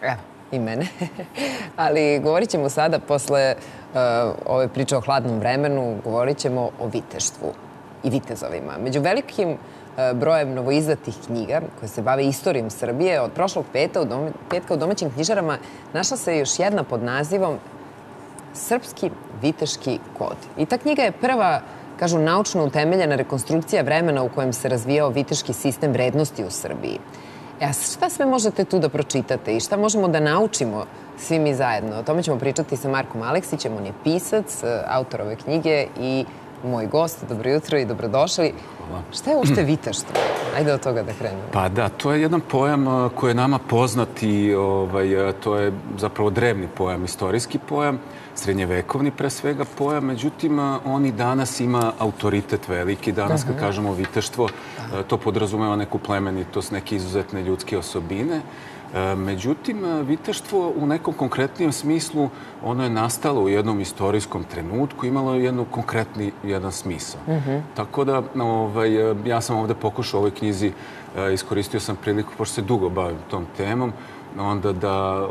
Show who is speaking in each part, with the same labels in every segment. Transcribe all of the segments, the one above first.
Speaker 1: Evo, i mene. Ali govorit ćemo sada, posle ove priče o hladnom vremenu, govorit ćemo o viteštvu i vitezovima. Među velikim brojem novoizdatih knjiga koje se bave istorijom Srbije, od prošlog petka u domaćim knjižarama našla se još jedna pod nazivom Srpski viteški kod. I ta knjiga je prva, kažu, naučno utemeljena rekonstrukcija vremena u kojem se razvijao viteški sistem vrednosti u Srbiji. A šta sve možete tu da pročitate i šta možemo da naučimo svi mi zajedno? O tome ćemo pričati sa Markom Aleksićem. On je pisac, autor ove knjige i moj gost. Dobro jutro i dobrodošli.
Speaker 2: Hvala.
Speaker 1: Šta je uopšte viteštvo? Ajde od toga da krenemo.
Speaker 2: Pa da, to je jedan pojam koji je nama poznat i to je zapravo drevni pojam, istorijski pojam, srednjevekovni pre svega pojam, međutim on i danas ima autoritet veliki. Danas kad kažemo viteštvo, to podrazumeva neku plemenitost, neke izuzetne ljudske osobine. Međutim, viteštvo u nekom konkretnijem smislu, ono je nastalo u jednom istorijskom trenutku, imalo je jedan smisao. Tako da, ja sam ovde pokušao u ovoj knjizi, iskoristio sam priliku, pošto se dugo bavim tom temom, onda da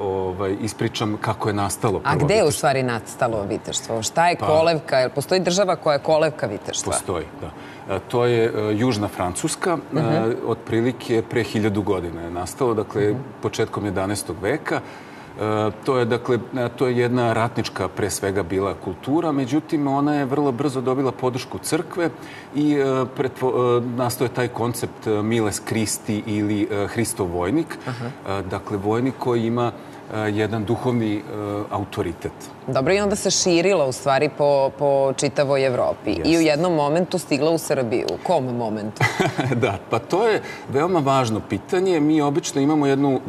Speaker 2: ispričam kako je nastalo prvo viteštvo.
Speaker 1: A gde je u stvari nastalo viteštvo? Šta je kolevka? Postoji država koja je kolevka viteštva?
Speaker 2: Postoji, da. To je Južna Francuska, otprilike pre 1000 godina je nastalo, dakle, početkom 11. veka. To je jedna ratnička, pre svega, bila kultura, međutim, ona je vrlo brzo dobila podršku crkve i nastao je taj koncept Miles Christi ili Hristov vojnik, dakle, vojnik koji ima jedan duhovni autoritet.
Speaker 1: Dobro, i onda se širila u stvari po čitavoj Evropi i u jednom momentu stigla u Srbiju. U kom momentu?
Speaker 2: Da, pa to je veoma važno pitanje. Mi obično imamo jednu,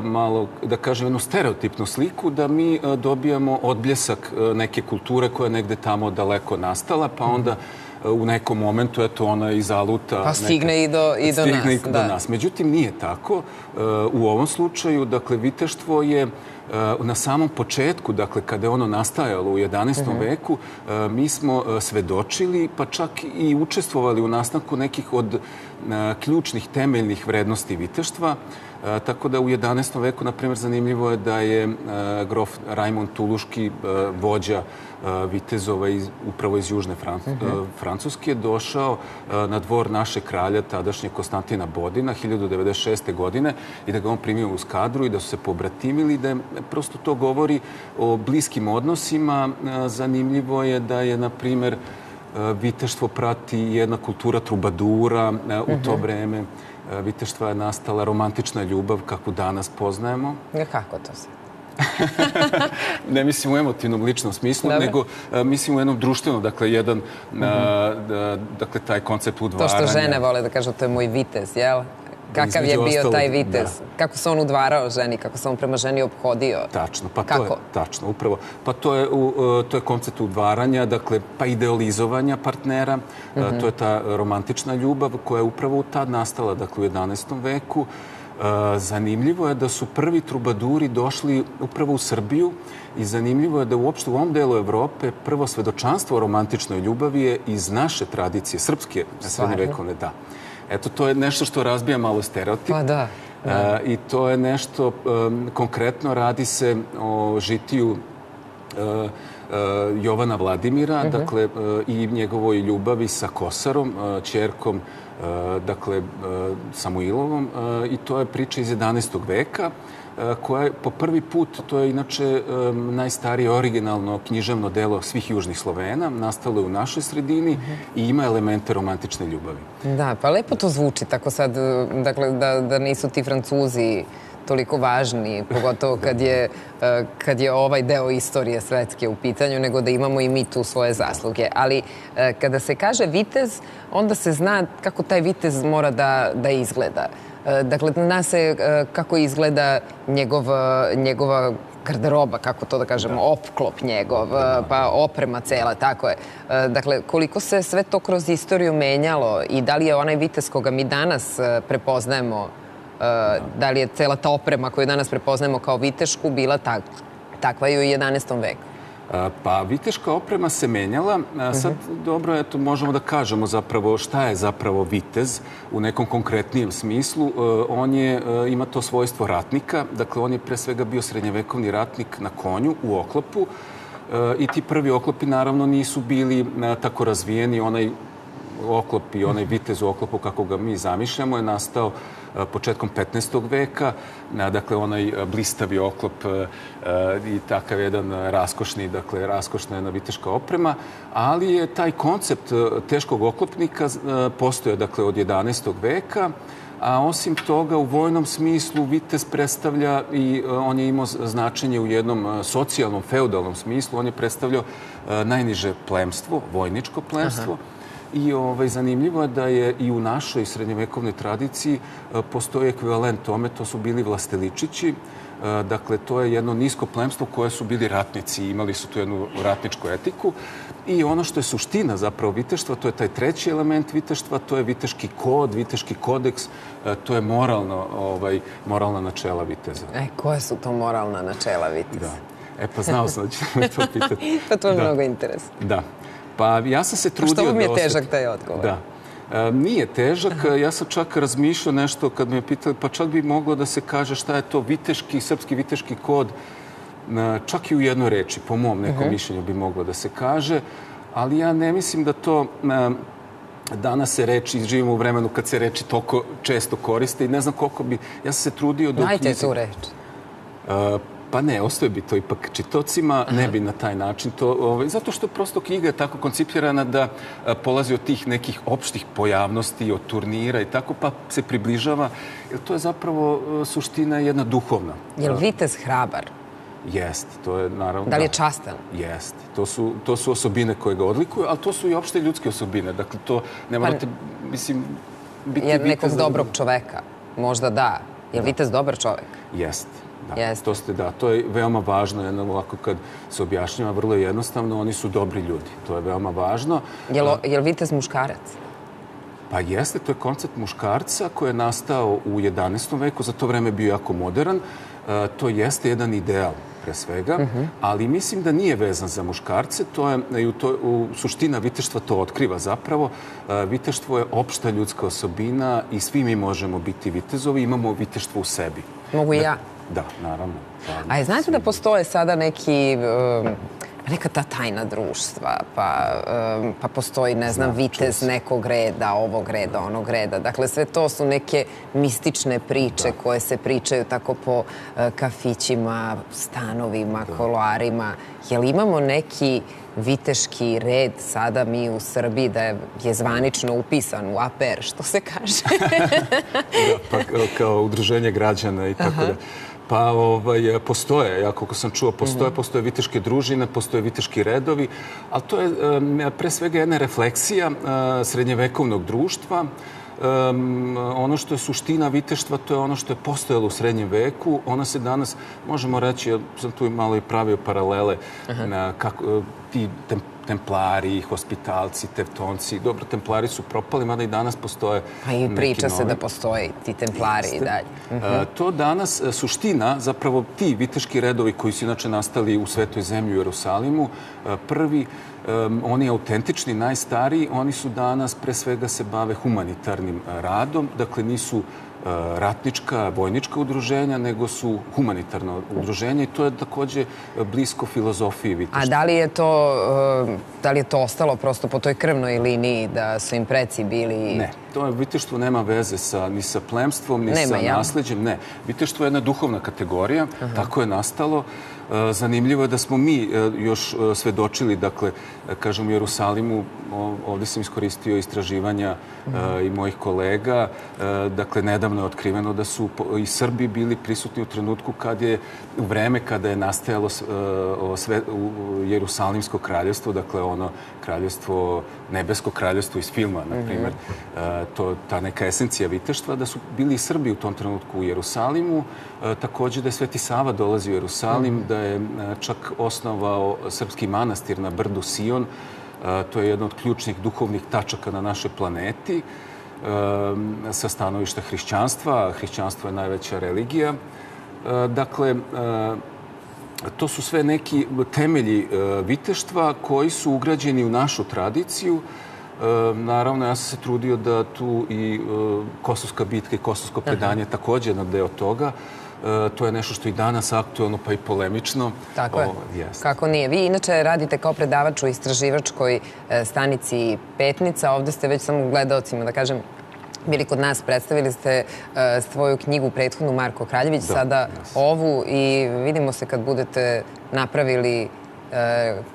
Speaker 2: malo, da kažem, jednu stereotipnu sliku da mi dobijamo odbljesak neke kulture koja je negde tamo daleko nastala, pa onda u nekom momentu, eto, ona izaluta...
Speaker 1: Pa stigne i do nas.
Speaker 2: Međutim, nije tako. U ovom slučaju, dakle, viteštvo je na samom početku, dakle, kada je ono nastajalo u 11. veku, mi smo svedočili, pa čak i učestvovali u nastanku nekih od ključnih temeljnih vrednosti viteštva. Tako da u 11. veku, na primjer, zanimljivo je da je grof Rajmond Tuluški, vođa vitezova upravo iz Južne Francuske, došao na dvor našeg kralja, tadašnje Konstantina Bodina, 1096. godine, i da ga on primio u skadru i da su se pobratimili, da prosto to govori o bliskim odnosima. Zanimljivo je da je, na primjer, viteštvo prati jedna kultura trubadura u to vreme. Viteštva je nastala romantična ljubav, kakvu danas poznajemo.
Speaker 1: Kako to se?
Speaker 2: Ne mislim u emotivnom ličnom smislu, nego mislim u jednom društvenom, dakle, taj koncept udvaranja.
Speaker 1: To što žene vole da kažu, to je moj vitez, jel? Kakav je bio taj vitez? Kako se on udvarao ženi? Kako se on prema ženi ophodio?
Speaker 2: Tačno, pa to je, tačno, upravo. Pa to je koncept udvaranja, dakle, pa idealizovanja partnera. To je ta romantična ljubav koja je upravo tad nastala, dakle, u 11. veku. Zanimljivo je da su prvi trubaduri došli upravo u Srbiju i zanimljivo je da uopšte u ovom delu Evrope prvo svedočanstvo o romantičnoj ljubavi je iz naše tradicije, srpske srednjevekovne, da. Eto, to je nešto što razbija malo stereotip.
Speaker 1: Pa da.
Speaker 2: I to je nešto, konkretno radi se o žitiju Jovana Vladimira, dakle, i njegovoj ljubavi sa Kosarom, ćerkom, dakle, Samuilovom, i to je priča iz 11. veka, koja je po prvi put, to je inače najstarije originalno književno delo svih južnih Slovena, nastalo je u našoj sredini i ima elemente romantične ljubavi.
Speaker 1: Da, pa lepo to zvuči, tako sad, dakle, da nisu ti Francuzi toliko važni, pogotovo kad je ovaj deo istorije svetske u pitanju, nego da imamo i mi tu svoje zasluge. Ali kada se kaže vitez, onda se zna kako taj vitez mora da izgleda. Dakle, zna se kako izgleda njegova garderoba, kako to da kažemo, opklop njegov, pa oprema cela, tako je. Dakle, koliko se sve to kroz istoriju menjalo i da li je onaj vitez koga mi danas prepoznajemo, da li je cela ta oprema koju danas prepoznajemo kao vitešku bila takva i u 11. veku?
Speaker 2: Pa viteška oprema se menjala. Sad, dobro, eto, možemo da kažemo zapravo šta je zapravo vitez u nekom konkretnijem smislu. On ima to svojstvo ratnika. Dakle, on je pre svega bio srednjevekovni ratnik na konju u oklopu. I ti prvi oklopi, naravno, nisu bili tako razvijeni. Onaj oklop i onaj vitez u oklopu kako ga mi zamišljamo je nastao početkom 15. veka. Dakle, onaj blistavi oklop i takav jedan raskošni, dakle, raskošna jedna viteška oprema. Ali je taj koncept teškog oklopnika postoje, dakle, od 11. veka. A osim toga, u vojnom smislu vitez predstavlja i on je imao značenje u jednom socijalnom, feudalnom smislu. On je predstavljao najniže plemstvo, vojničko plemstvo. I zanimljivo je da je i u našoj srednjevekovnoj tradiciji postoji ekvivalent tome, to su bili vlasteličići. Dakle, to je jedno nisko plemstvo koje su bili ratnici, imali su tu jednu ratničku etiku. I ono što je suština zapravo viteštva, to je taj treći element viteštva, to je viteški kod, viteški kodeks, to je moralna načela viteza.
Speaker 1: Koje su to moralna načela viteza?
Speaker 2: Da. Pa znao sam da ćete me to pitati.
Speaker 1: Pa to je mnogo interesno.
Speaker 2: Da. Pa ja sam se trudio da...
Speaker 1: Što vam je težak taj odgovor?
Speaker 2: Da. Nije težak. Ja sam čak razmišljao nešto kad me je pitali, pa čak bi moglo da se kaže šta je to viteški, srpski viteški kod, čak i u jednoj reči, po mom nekom mišljenju bi moglo da se kaže, ali ja ne mislim da to... Danas se reči, živimo u vremenu kad se reči toliko često koriste i ne znam koliko bi... Ja sam se trudio da...
Speaker 1: Najte tu reč.
Speaker 2: Pa ne, ostaje bi to ipak čitocima, ne bi na taj način to... Zato što prosto knjiga je tako koncipirana da polazi od tih nekih opštih pojavnosti, od turnira i tako, pa se približava. Jer to je zapravo suština jedna duhovna.
Speaker 1: Je li vitez hrabar?
Speaker 2: Jest, to je naravno...
Speaker 1: Da li je častan?
Speaker 2: Jest. To su osobine koje ga odlikuju, ali to su i opšte ljudske osobine. Dakle, to ne morate, mislim, biti vitez...
Speaker 1: Nekog dobrog čoveka, možda da. Je li vitez dobar čovek?
Speaker 2: Jest. To je veoma važno, ovako kad se objašnjava vrlo jednostavno, oni su dobri ljudi. To je veoma važno.
Speaker 1: Je li vitez muškarac?
Speaker 2: Pa jeste, to je koncept muškarca koji je nastao u 11. veku, za to vreme je bio jako modern. To jeste jedan ideal, pre svega, ali mislim da nije vezan za muškarce. Suština viteštva to otkriva zapravo. Viteštvo je opšta ljudska osobina i svi mi možemo biti vitezovi, imamo viteštvo u sebi.
Speaker 1: Mogu i ja?
Speaker 2: Da, naravno.
Speaker 1: A znate da postoje sada neka ta tajna društva, pa postoji, ne znam, vitez nekog reda, ovog reda, onog reda. Dakle, sve to su neke mistične priče koje se pričaju tako po kafićima, stanovima, koloarima. Je li imamo neki viteški red sada mi u Srbiji da je zvanično upisan u APR, što se kaže?
Speaker 2: Da, pa kao udruženje građana i tako da. Pa postoje, ja koliko sam čuo, postoje viteške družine, postoje viteški redovi, ali to je pre svega jedna refleksija srednjevekovnog društva. Ono što je suština viteštva, to je ono što je postojalo u srednjem veku. Ona se danas, možemo reći, ja sam tu malo i pravio paralele, ti templari, hospitalci, tevtonci. Dobro, templari su propali, mada i danas postoje
Speaker 1: neki novi. Pa i priča se da postoje ti templari i dalje.
Speaker 2: To danas, suština, zapravo ti viteški redovi koji su inače nastali u Svetoj zemlji u Jerusalimu, prvi, oni autentični, najstariji, oni su danas pre svega se bave humanitarnim radom, dakle nisu ratnička, vojnička udruženja, nego su humanitarna udruženja i to je takođe blisko filozofiji viteštva.
Speaker 1: A da li je to ostalo prosto po toj krvnoj liniji da su im preci bili...
Speaker 2: Ne, to viteštvo nema veze ni sa plemstvom, ni sa nasleđem. Ne, viteštvo je jedna duhovna kategorija, tako je nastalo. Zanimljivo je da smo mi još svedočili, dakle, kažem u Jerusalimu, ovdje sam iskoristio istraživanja i mojih kolega, dakle, nedavno je otkriveno da su i Srbi bili prisutni u trenutku u vreme kada je nastajalo Jerusalimsko kraljevstvo, dakle, ono kraljevstvo, nebesko kraljevstvo iz filma, na primjer, ta neka esencija viteštva, da su bili i Srbi u tom trenutku u Jerusalimu, također da je Sveti Sava dolazi u Jerusalim, da je čak osnovao srpski manastir na brdu Sion. To je jedna od ključnih duhovnih tačaka na našoj planeti sa stanovišta hrišćanstva. Hrišćanstvo je najveća religija. Dakle, to su sve neki temelji viteštva koji su ugrađeni u našu tradiciju. Naravno, ja sam se trudio da tu i Kosovska bitka i Kosovsko predanje također jedan deo toga. To je nešto što i danas aktuelno pa i polemično.
Speaker 1: Tako je. Kako nije. Vi inače radite kao predavač u istraživačkoj stanici Petnica. Ovde ste već samo gledaocima, da kažem, bili kod nas, predstavili ste svoju knjigu prethodnu Marko Kraljević, sada ovu i vidimo se kad budete napravili,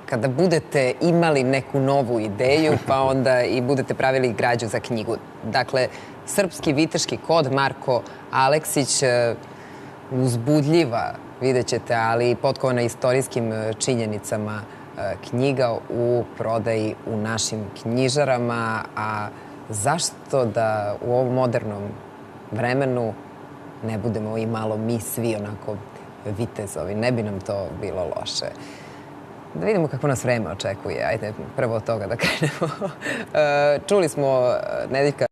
Speaker 1: kada budete imali neku novu ideju, pa onda i budete pravili građu za knjigu. Dakle, Srpski viteški kod Marko Aleksić, uzbudljiva, vidjet ćete, ali potkovana istorijskim činjenicama knjiga u prodaji u našim knjižarama. A zašto da u ovom modernom vremenu ne budemo i malo mi svi onako vitezovi? Ne bi nam to bilo loše. Da vidimo kako nas vreme očekuje. Ajde, prvo od toga da krenemo. Čuli smo Nedeljka